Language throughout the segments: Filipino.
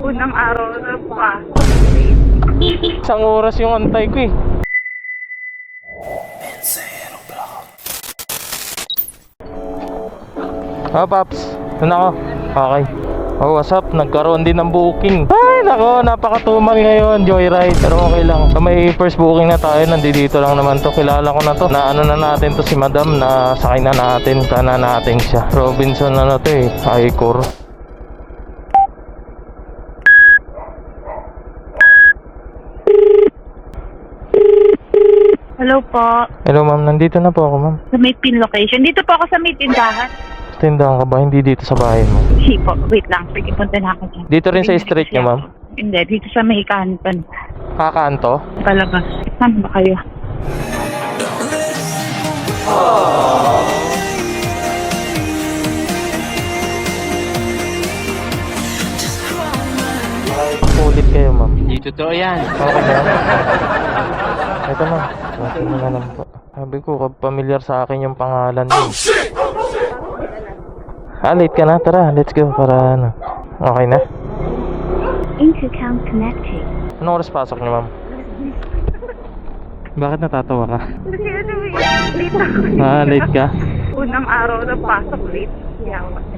unang araw na pa. Isang oras yung antay ko eh. Paps. Ano ako? Okay. Oh, what's up? Nagkaroon din ng booking. Ay, nako, napakatumal ngayon. Joyride. Pero okay lang. So, may first booking na tayo. Nandito lang naman to. Kilala ko na to. Na ano na natin to si Madam. Na sakay na natin. Kana natin siya. Robinson ano to eh. Icor. Hello po. Hello ma'am. Nandito na po ako ma'am. Sa may pin location. Dito po ako sa may tindahan. Tindahan ka ba? Hindi dito sa bahay mo? Hindi po. Wait lang. Sige, punta na ako dyan. Dito rin sa street niyo ma'am? Hindi. Dito sa may kanton. Kakanto? Palabas. Saan ba kayo? Ulit kayo ma'am. Hindi totoo yan. Okay na. Ito na. Okay na lang po. Sabi ko, pamilyar sa akin yung pangalan mo. Late ka na. Tara, let's go. Para ano. Okay na. Intercom connected. Anong oras pasok niyo, ma'am? Bakit natatawa ka? Kasi ano eh. Late ka? Unang araw na pasok late.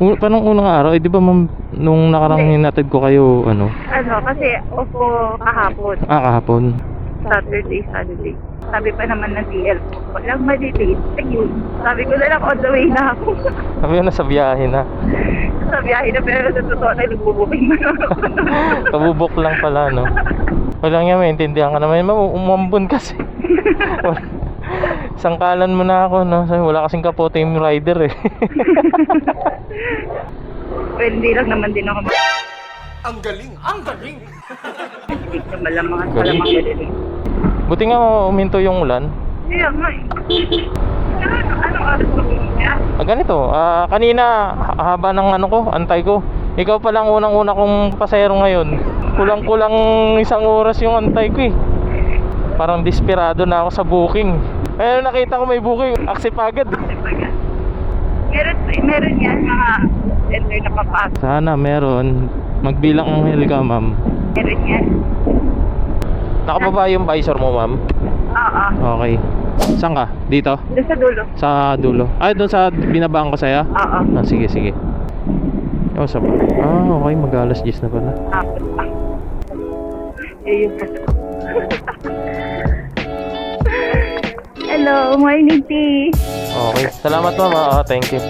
Panong unang araw? Eh, di ba ma'am, nung nakarang hinatid ko kayo, ano? Ano, kasi opo kahapon. Kahapon. Saturday. Sabi pa naman ng TL ko, walang malilate. Ayun. Sabi ko na lang, on the way na ako. Sabi ko, nasa biyahe na. Sa biyahe na, pero sa totoo na nagbubuking na ako. Kabubok lang pala, no? Walang nga, maintindihan ka naman. Ma'am, umambon kasi. Sangkalan mo na ako, no? Sabi, wala kasing kapote yung rider, eh. Well, hindi lang naman din ako. Ang galing! Ang galing! Hindi ka malamang at Galing. malamang malilate. Buti nga uminto yung ulan. Kaya nga eh. Anong oras mo niya? Ganito, kanina haba ng ano ko, antay ko. Ikaw pa lang unang-una kong pasahero ngayon. Kulang-kulang isang oras yung antay ko eh. Parang desperado na ako sa booking. Kaya nakita ko may booking, accept agad. Meron yan mga enter na papasok. Sana meron. Magbilang ang hell ka, ma'am. Meron yan. Nakababa yung visor mo, ma'am? Oo. Okay. Saan ka? Dito? Doon sa dulo. Sa dulo? Ay, doon sa binabaan ko sa'yo? Oo. Sige. Oh, sa okay. Mag-alas 10 na pala. Apat pa. Ayun pa. Hello, morning tea. Okay. Salamat, ma'am. Thank you.